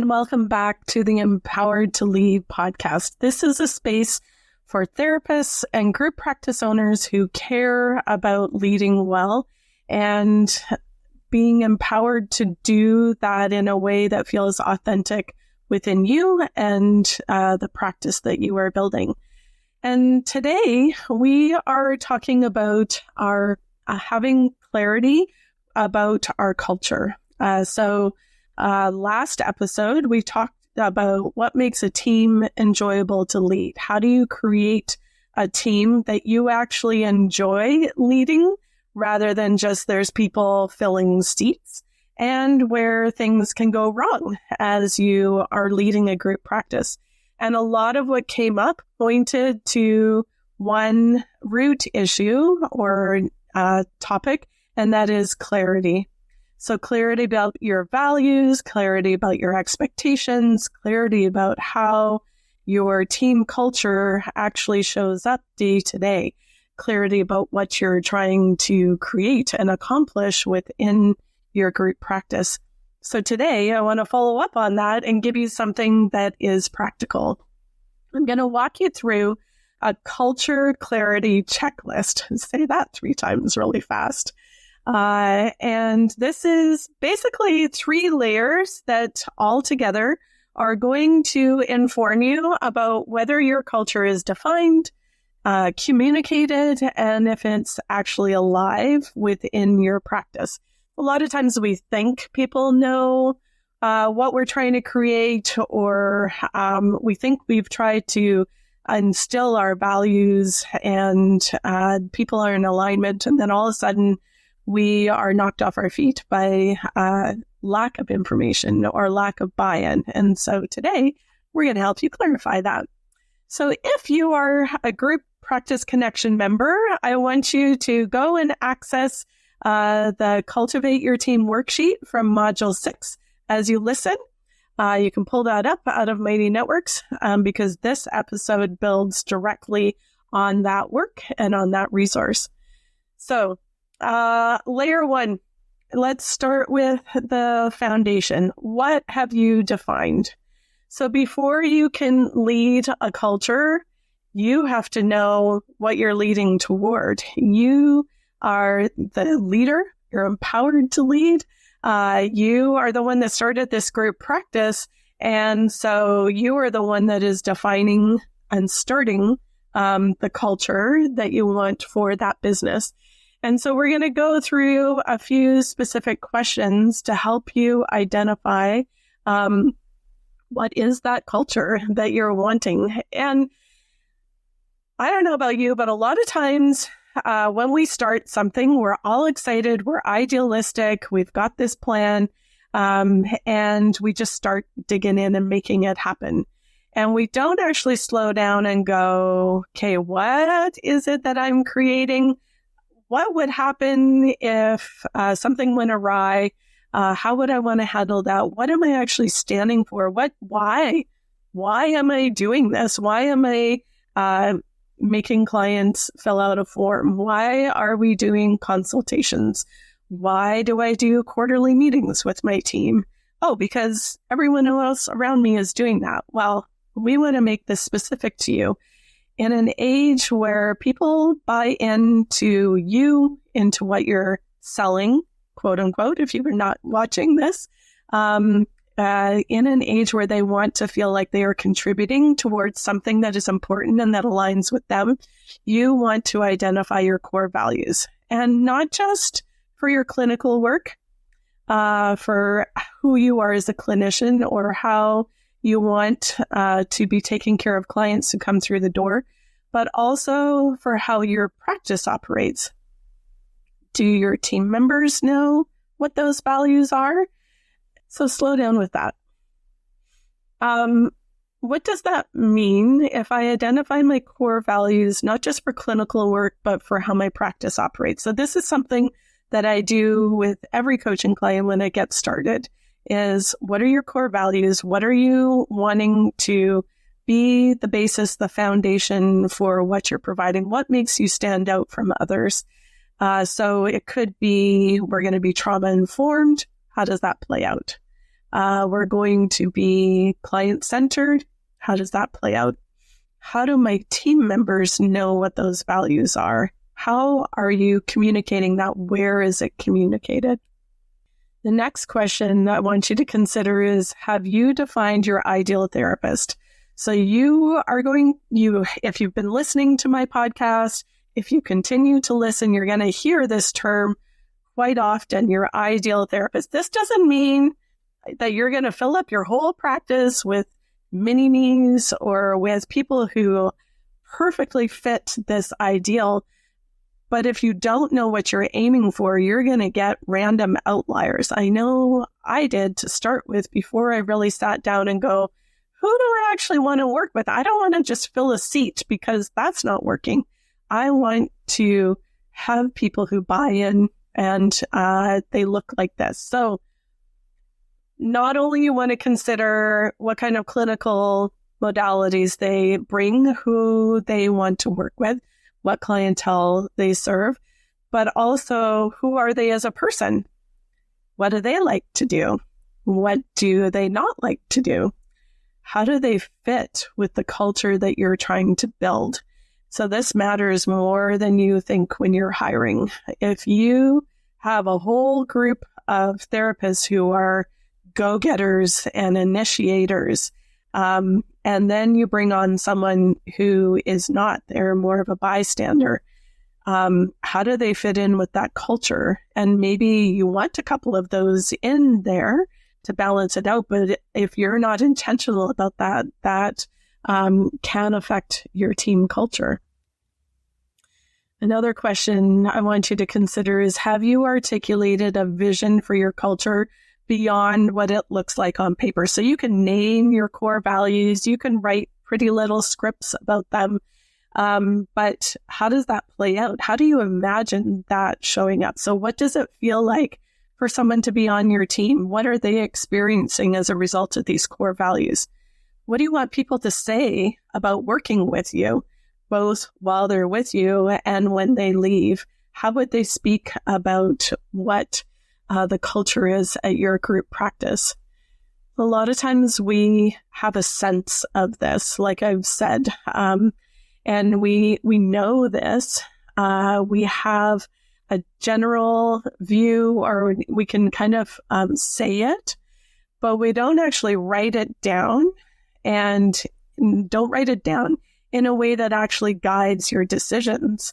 and welcome back to the Empowered to Lead podcast. This is a space for therapists and group practice owners who care about leading well and being empowered to do that in a way that feels authentic within you and the practice that you are building. And today we are talking about our having clarity about our culture. Last episode, we talked about what makes a team enjoyable to lead. How do you create a team that you actually enjoy leading rather than just there's people filling seats, and where things can go wrong as you are leading a group practice. And a lot of what came up pointed to one root issue or topic, and that is clarity. So clarity about your values, clarity about your expectations, clarity about how your team culture actually shows up day to day, clarity about what you're trying to create and accomplish within your group practice. So today I want to follow up on that and give you something that is practical. I'm going to walk you through a culture clarity checklist. Say that 3 times really fast. And this is basically 3 layers that all together are going to inform you about whether your culture is defined, communicated, and if it's actually alive within your practice. A lot of times we think people know what we're trying to create, or we think we've tried to instill our values and people are in alignment, and then all of a sudden we are knocked off our feet by lack of information or lack of buy-in. And so today we're going to help you clarify that. So if you are a group practice connection member, I want you to go and access the Cultivate Your Team worksheet from Module 6 as you listen. You can pull that up out of Mighty Networks because this episode builds directly on that work and on that resource. So layer 1, let's start with the foundation. What have you defined? So before you can lead a culture, you have to know what you're leading toward. You are the leader. You're empowered to lead. You are the one that started this group practice. And so you are the one that is defining and starting the culture that you want for that business. And so we're going to go through a few specific questions to help you identify what is that culture that you're wanting. And I don't know about you, but a lot of times when we start something, we're all excited, we're idealistic, we've got this plan, and we just start digging in and making it happen. And we don't actually slow down and go, okay, what is it that I'm creating? What would happen if something went awry? How would I want to handle that? What am I actually standing for? Why am I doing this? Why am I making clients fill out a form? Why are we doing consultations? Why do I do quarterly meetings with my team? Oh, because everyone else around me is doing that. Well, we want to make this specific to you. In an age where people buy into you, into what you're selling, quote unquote, if you were not watching this, in an age where they want to feel like they are contributing towards something that is important and that aligns with them, you want to identify your core values, and not just for your clinical work, for who you are as a clinician or how you want to be taking care of clients who come through the door, but also for how your practice operates. Do your team members know what those values are? So slow down with that. What does that mean if I identify my core values, not just for clinical work, but for how my practice operates? So this is something that I do with every coaching client when I get started, is what are your core values? What are you wanting to be the basis, the foundation for what you're providing? What makes you stand out from others? So it could be, we're going to be trauma informed. How does that play out? We're going to be client-centered. How does that play out? How do my team members know what those values are? How are you communicating that? Where is it communicated? The next question I want you to consider is, have you defined your ideal therapist? So if you've been listening to my podcast, if you continue to listen, you're going to hear this term quite often, your ideal therapist. This doesn't mean that you're going to fill up your whole practice with mini-me's or with people who perfectly fit this ideal. But if you don't know what you're aiming for, you're going to get random outliers. I know I did to start with before I really sat down and go, who do I actually want to work with? I don't want to just fill a seat because that's not working. I want to have people who buy in and they look like this. So not only you want to consider what kind of clinical modalities they bring, who they want to work with, what clientele they serve, but also who are they as a person? What do they like to do? What do they not like to do? How do they fit with the culture that you're trying to build? So this matters more than you think when you're hiring. If you have a whole group of therapists who are go-getters and initiators, and then you bring on someone who is not, they're more of a bystander. How do they fit in with that culture? And maybe you want a couple of those in there to balance it out. But if you're not intentional about that, that can affect your team culture. Another question I want you to consider is, have you articulated a vision for your culture beyond what it looks like on paper? So you can name your core values, you can write pretty little scripts about them, but how does that play out? How do you imagine that showing up? So what does it feel like for someone to be on your team? What are they experiencing as a result of these core values? What do you want people to say about working with you, both while they're with you and when they leave? How would they speak about what the culture is at your group practice? A lot of times we have a sense of this, like I've said, and we know this. We have a general view, or we can kind of say it, but we don't actually write it down, and don't write it down in a way that actually guides your decisions.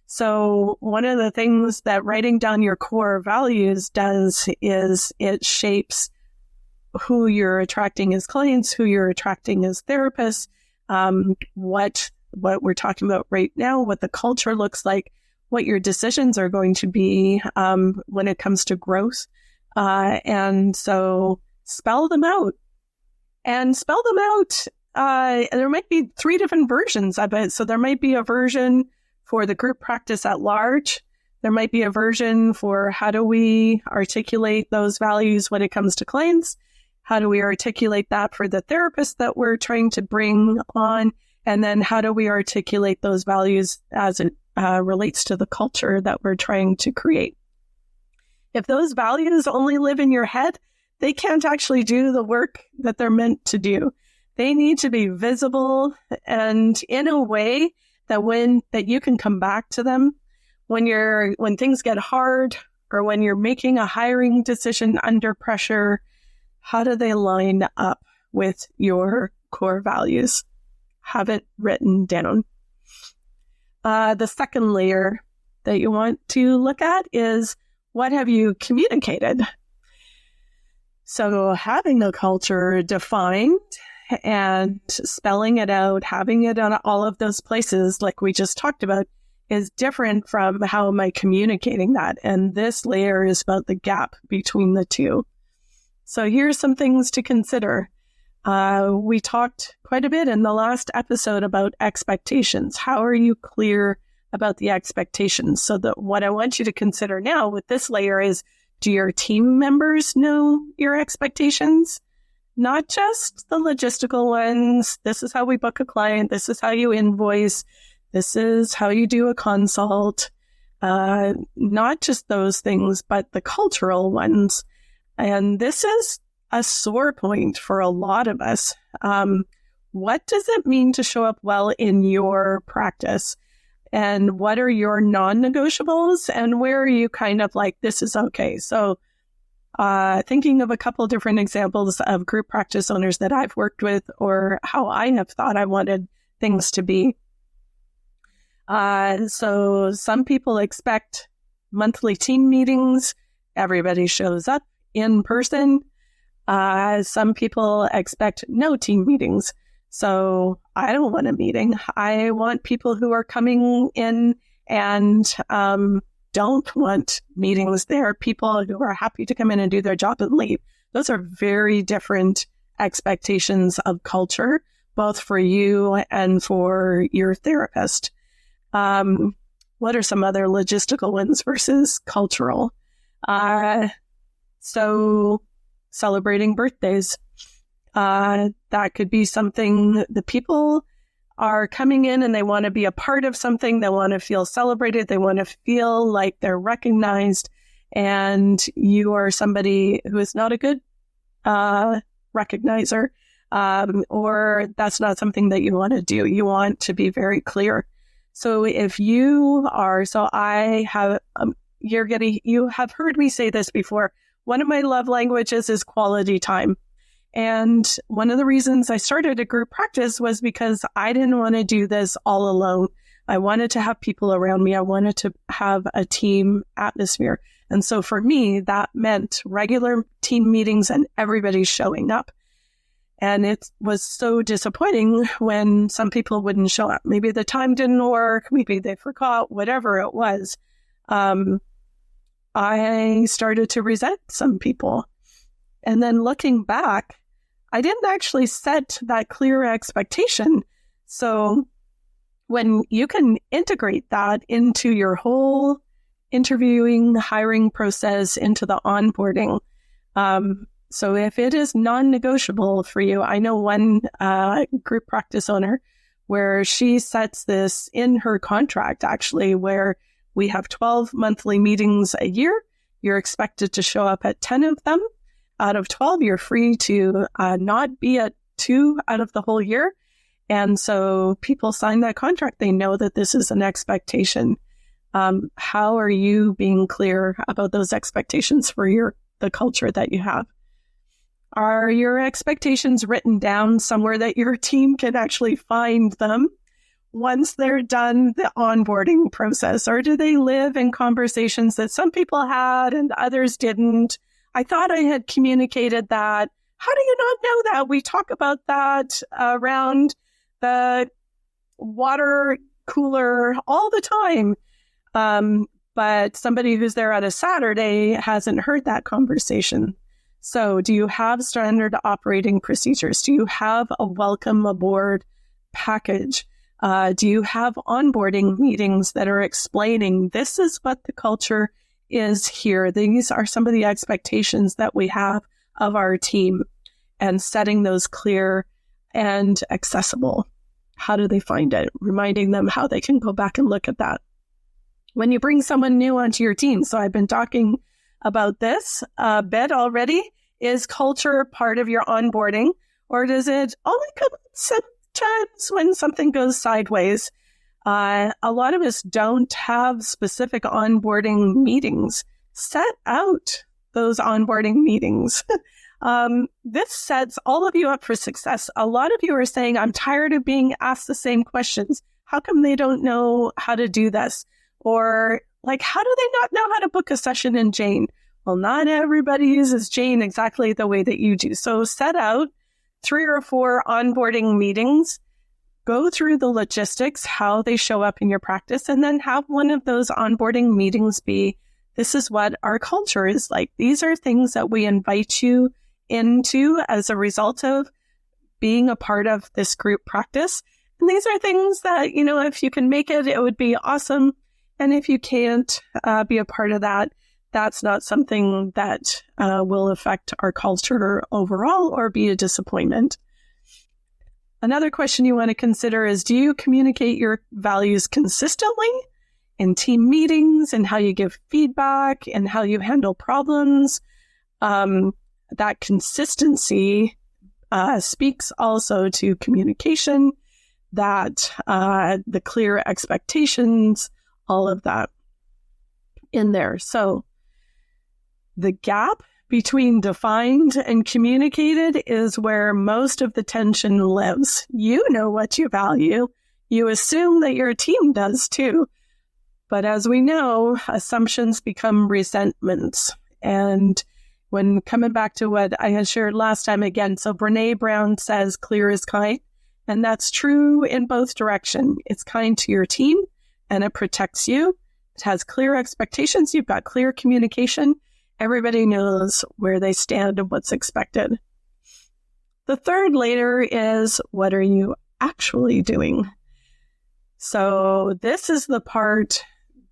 So one of the things that writing down your core values does is it shapes who you're attracting as clients, who you're attracting as therapists, what we're talking about right now, what the culture looks like, what your decisions are going to be when it comes to growth. And so spell them out. And spell them out. There might be 3 different versions of it. So there might be a version for the group practice at large. There might be a version for how do we articulate those values when it comes to clients? How do we articulate that for the therapist that we're trying to bring on? And then how do we articulate those values as it relates to the culture that we're trying to create? If those values only live in your head, they can't actually do the work that they're meant to do. They need to be visible and in a way that you can come back to them when things get hard, or when you're making a hiring decision under pressure. How do they line up with your core values? Have it written down. The second layer that you want to look at is, what have you communicated? So having a culture defined and spelling it out, having it on all of those places like we just talked about, is different from how am I communicating that. And this layer is about the gap between the two. So here's some things to consider. We talked quite a bit in the last episode about expectations. How are you clear about the expectations? So what I want you to consider now with this layer is, do your team members know your expectations? Not just the logistical ones. This is how we book a client. This is how you invoice. This is how you do a consult. Not just those things, but the cultural ones. And this is a sore point for a lot of us. What does it mean to show up well in your practice? And what are your non-negotiables? And where are you kind of like, this is okay? So thinking of a couple of different examples of group practice owners that I've worked with or how I have thought I wanted things to be. So some people expect monthly team meetings. Everybody shows up in person. Some people expect no team meetings. So I don't want a meeting. I want people who are coming in and don't want meetings. There are people who are happy to come in and do their job and leave. Those are very different expectations of culture, both for you and for your therapist. What are some other logistical ones versus cultural? So celebrating birthdays. That could be something the people are coming in and they want to be a part of something. They want to feel celebrated. They want to feel like they're recognized. And you are somebody who is not a good recognizer, or that's not something that you want to do. You want to be very clear. So if you are, so I have, you have heard me say this before. One of my love languages is quality time. And one of the reasons I started a group practice was because I didn't want to do this all alone. I wanted to have people around me. I wanted to have a team atmosphere. And so for me, that meant regular team meetings and everybody showing up. And it was so disappointing when some people wouldn't show up. Maybe the time didn't work. Maybe they forgot, whatever it was. I started to resent some people. And then looking back, I didn't actually set that clear expectation. So when you can integrate that into your whole interviewing, hiring process, into the onboarding. So if it is non-negotiable for you, I know one group practice owner where she sets this in her contract, actually, where we have 12 monthly meetings a year. You're expected to show up at 10 of them. Out of 12, you're free to not be at 2 out of the whole year. And so people sign that contract. They know that this is an expectation. How are you being clear about those expectations for the culture that you have? Are your expectations written down somewhere that your team can actually find them once they're done the onboarding process? Or do they live in conversations that some people had and others didn't? I thought I had communicated that. How do you not know that? We talk about that around the water cooler all the time. But somebody who's there on a Saturday hasn't heard that conversation. So do you have standard operating procedures? Do you have a welcome aboard package? Do you have onboarding meetings that are explaining this is what the culture is here? These are some of the expectations that we have of our team, and setting those clear and accessible. How do they find it? Reminding them how they can go back and look at that. When you bring someone new onto your team, so I've been talking about this a bit already, is culture part of your onboarding, or does it only come sometimes when something goes sideways? A lot of us don't have specific onboarding meetings. Set out those onboarding meetings. This sets all of you up for success. A lot of you are saying, I'm tired of being asked the same questions. How come they don't know how to do this? Or like, how do they not know how to book a session in Jane? Well, not everybody uses Jane exactly the way that you do. So set out 3 or 4 onboarding meetings, go through the logistics, how they show up in your practice, and then have one of those onboarding meetings be, this is what our culture is like. These are things that we invite you into as a result of being a part of this group practice. And these are things that, if you can make it, it would be awesome. And if you can't be a part of that, that's not something that will affect our culture overall or be a disappointment. Another question you want to consider is, do you communicate your values consistently in team meetings and how you give feedback and how you handle problems? that consistency speaks also to communication, that the clear expectations, all of that in there. So the gap between defined and communicated is where most of the tension lives. You know what you value. You assume that your team does too. But as we know, assumptions become resentments. And when coming back to what I had shared last time again, so Brene Brown says clear is kind. And that's true in both directions. It's kind to your team and it protects you. It has clear expectations. You've got clear communication. Everybody knows where they stand and what's expected. The third layer is, what are you actually doing? So this is the part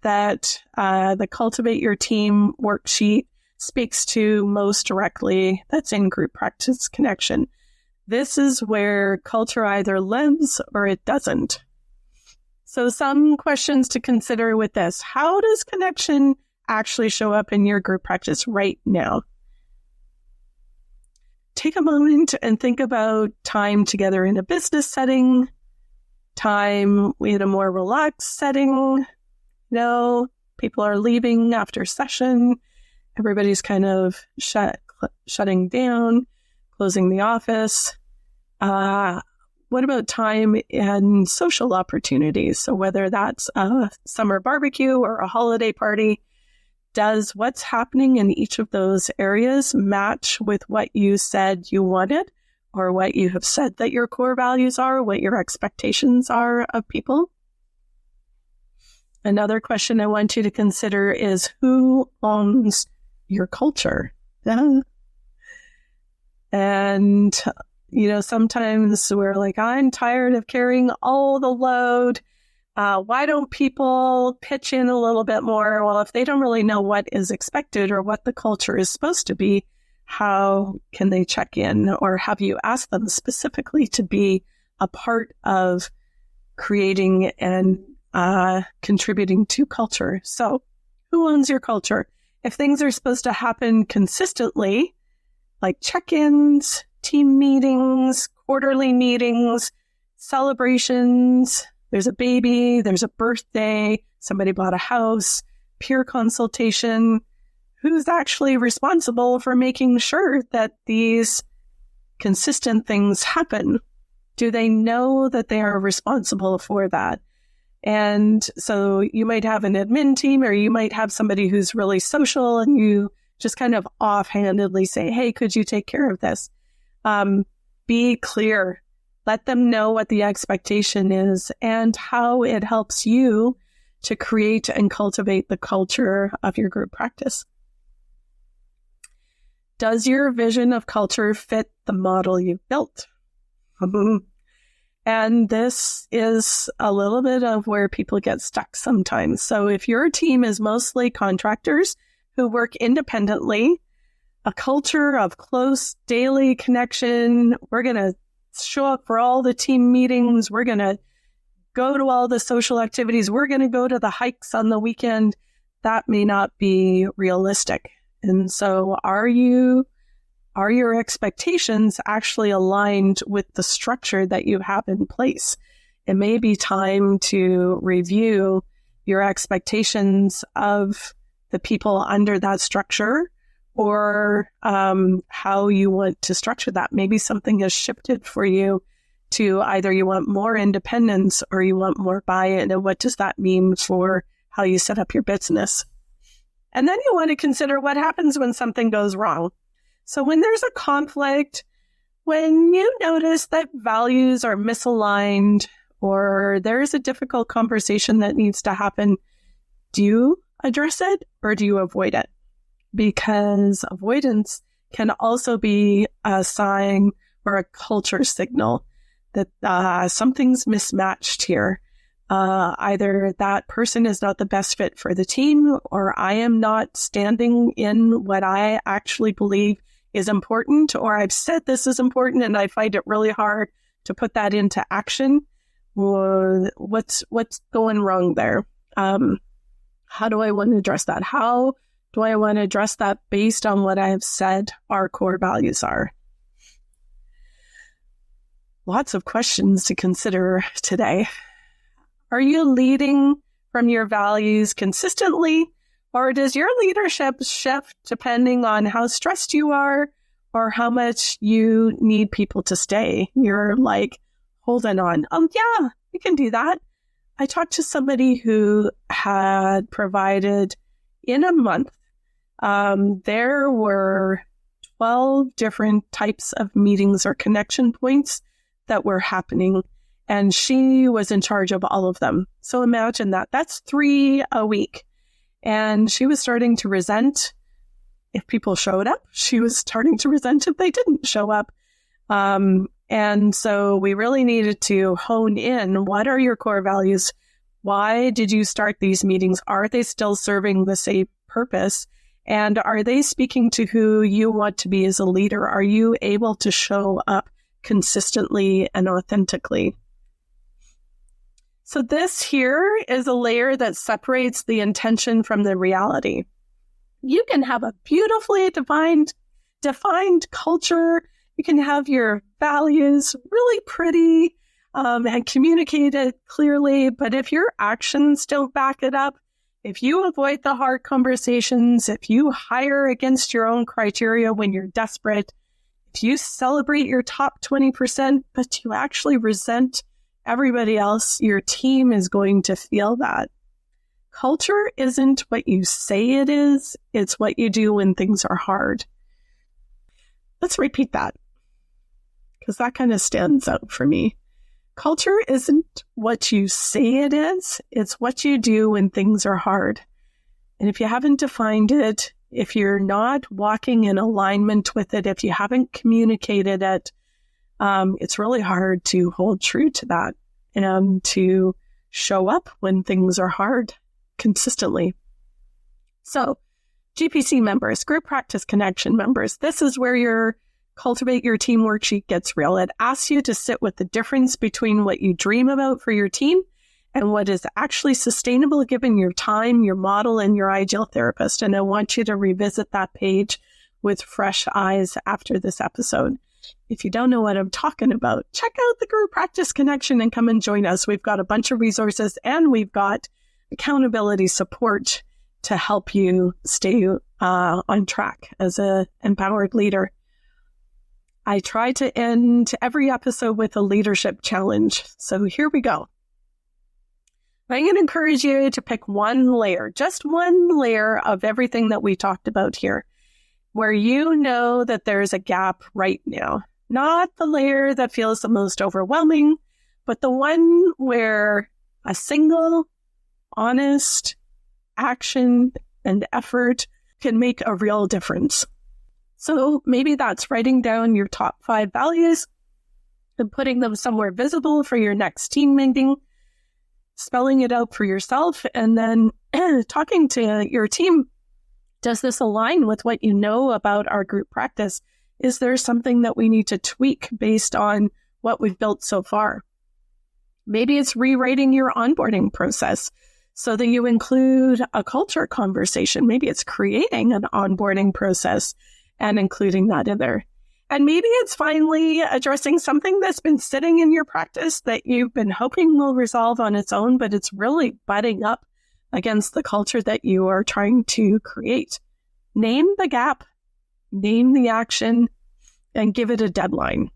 that the Cultivate Your Team worksheet speaks to most directly. That's in Group Practice Connection. This is where culture either lives or it doesn't. So some questions to consider with this. How does connection actually show up in your group practice right now? Take a moment and think about time together in a business setting, time in a more relaxed setting. No, people are leaving after session. Everybody's kind of shutting down, closing the office. What about time and social opportunities? So whether that's a summer barbecue or a holiday party, does what's happening in each of those areas match with what you said you wanted or what you have said that your core values are, what your expectations are of people? Another question I want you to consider is, who owns your culture? And, sometimes we're like, I'm tired of carrying all the load. Why don't people pitch in a little bit more? Well, if they don't really know what is expected or what the culture is supposed to be, how can they check in? Or have you asked them specifically to be a part of creating and contributing to culture? So who owns your culture? If things are supposed to happen consistently, like check-ins, team meetings, quarterly meetings, celebrations, there's a baby, there's a birthday, somebody bought a house, peer consultation, who's actually responsible for making sure that these consistent things happen? Do they know that they are responsible for that? And so you might have an admin team, or you might have somebody who's really social and you just kind of offhandedly say, hey, could you take care of this? Be clear. Let them know what the expectation is and how it helps you to create and cultivate the culture of your group practice. Does your vision of culture fit the model you've built? And this is a little bit of where people get stuck sometimes. So if your team is mostly contractors who work independently, a culture of close daily connection, we're going to show up for all the team meetings, we're going to go to all the social activities, we're going to go to the hikes on the weekend, that may not be realistic. And so are your expectations actually aligned with the structure that you have in place? It may be time to review your expectations of the people under that structure, or how you want to structure that. Maybe something has shifted for you to either you want more independence or you want more buy-in. And what does that mean for how you set up your business? And then you want to consider what happens when something goes wrong. So when there's a conflict, when you notice that values are misaligned or there's a difficult conversation that needs to happen, do you address it or do you avoid it? Because avoidance can also be a sign or a culture signal that something's mismatched here. Either that person is not the best fit for the team, or I am not standing in what I actually believe is important, or I've said this is important and I find it really hard to put that into action. Or what's going wrong there? How do I want to address that? How do I want to address that based on what I have said our core values are? Lots of questions to consider today. Are you leading from your values consistently, or does your leadership shift depending on how stressed you are or how much you need people to stay? You're like, holding on. Yeah, we can do that. I talked to somebody who had provided in a month, there were 12 different types of meetings or connection points that were happening, and she was in charge of all of them. So imagine that. That's 3 a week. And she was starting to resent if people showed up. She was starting to resent if they didn't show up. And so we really needed to hone in. What are your core values? Why did you start these meetings? Are they still serving the same purpose? And are they speaking to who you want to be as a leader? Are you able to show up consistently and authentically? So this here is a layer that separates the intention from the reality. You can have a beautifully defined culture. You can have your values really pretty and communicate it clearly. But if your actions don't back it up, if you avoid the hard conversations, if you hire against your own criteria when you're desperate, if you celebrate your top 20%, but you actually resent everybody else, your team is going to feel that. Culture isn't what you say it is, it's what you do when things are hard. Let's repeat that, because that kind of stands out for me. Culture isn't what you say it is, it's what you do when things are hard. And if you haven't defined it, if you're not walking in alignment with it, if you haven't communicated it, it's really hard to hold true to that and to show up when things are hard consistently. So, GPC members, Group Practice Connection members, this is where your Cultivate Your Team worksheet gets real. It asks you to sit with the difference between what you dream about for your team and what is actually sustainable given your time, your model, and your ideal therapist. And I want you to revisit that page with fresh eyes after this episode. If you don't know what I'm talking about, check out the Group Practice Connection and come and join us. We've got a bunch of resources and we've got accountability support to help you stay on track as an empowered leader. I try to end every episode with a leadership challenge. So here we go. I'm going to encourage you to pick one layer, just one layer of everything that we talked about here, where you know that there's a gap right now. Not the layer that feels the most overwhelming, but the one where a single, honest action and effort can make a real difference. So maybe that's writing down your top 5 values and putting them somewhere visible for your next team meeting, spelling it out for yourself, and then talking to your team. Does this align with what you know about our group practice? Is there something that we need to tweak based on what we've built so far? Maybe it's rewriting your onboarding process so that you include a culture conversation. Maybe it's creating an onboarding process and including that in there. And maybe it's finally addressing something that's been sitting in your practice that you've been hoping will resolve on its own, but it's really butting up against the culture that you are trying to create. Name the gap, name the action, and give it a deadline.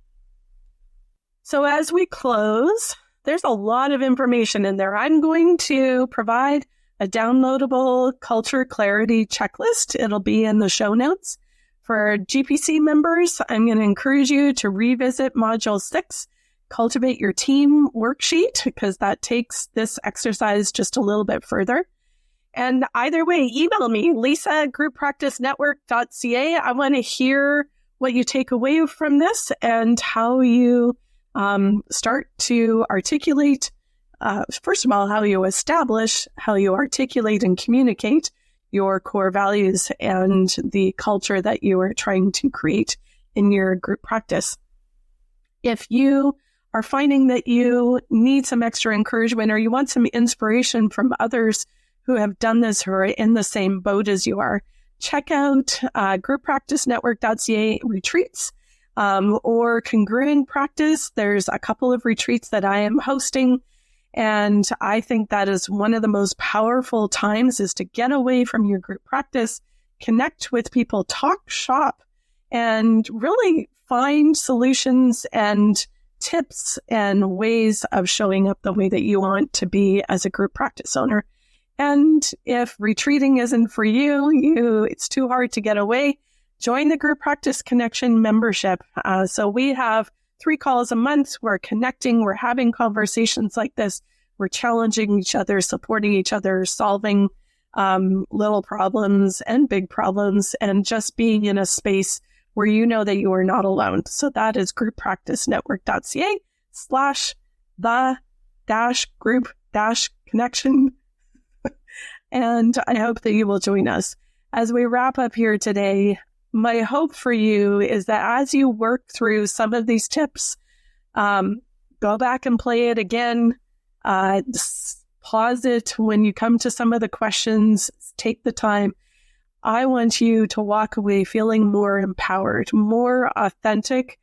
So as we close, there's a lot of information in there. I'm going to provide a downloadable culture clarity checklist. It'll be in the show notes. For GPC members, I'm going to encourage you to revisit Module 6, Cultivate Your Team worksheet, because that takes this exercise just a little bit further. And either way, email me, lisa@grouppracticenetwork.ca. I want to hear what you take away from this and how you start to articulate, first of all, how you establish, how you articulate and communicate your core values and the culture that you are trying to create in your group practice. If you are finding that you need some extra encouragement or you want some inspiration from others who have done this, who are in the same boat as you are, check out grouppracticenetwork.ca retreats or congruent practice. There's a couple of retreats that I am hosting. And I think that is one of the most powerful times is to get away from your group practice, connect with people, talk shop, and really find solutions and tips and ways of showing up the way that you want to be as a group practice owner. And if retreating isn't for you, it's too hard to get away, join the Group Practice Connection membership. So we have 3 calls a month. We're connecting. We're having conversations like this. We're challenging each other, supporting each other, solving little problems and big problems, and just being in a space where you know that you are not alone. So that is grouppracticenetwork.ca/the-group-connection. And I hope that you will join us. As we wrap up here today, my hope for you is that as you work through some of these tips, go back and play it again, pause it when you come to some of the questions, take the time. I want you to walk away feeling more empowered, more authentic,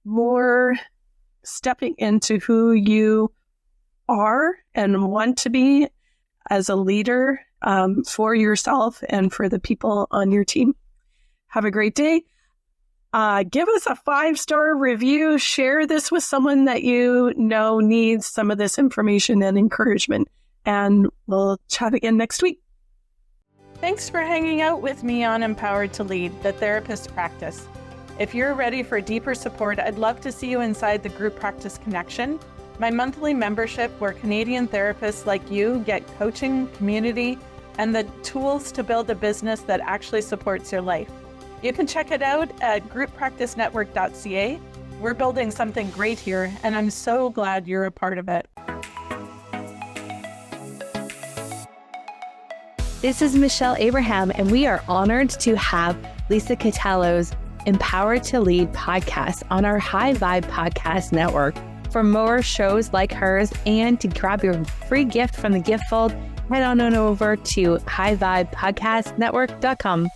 more stepping into who you are and want to be as a leader for yourself and for the people on your team. Have a great day. Give us a 5-star review. Share this with someone that you know needs some of this information and encouragement. And we'll chat again next week. Thanks for hanging out with me on Empowered to Lead, the Therapist Practice. If you're ready for deeper support, I'd love to see you inside the Group Practice Connection, my monthly membership where Canadian therapists like you get coaching, community, and the tools to build a business that actually supports your life. You can check it out at grouppracticenetwork.ca. We're building something great here, and I'm so glad you're a part of it. This is Michelle Abraham, and we are honored to have Lisa Catallo's Empowered to Lead podcast on our High Vibe Podcast Network. For more shows like hers and to grab your free gift from the gift fold, head on over to highvibepodcastnetwork.com.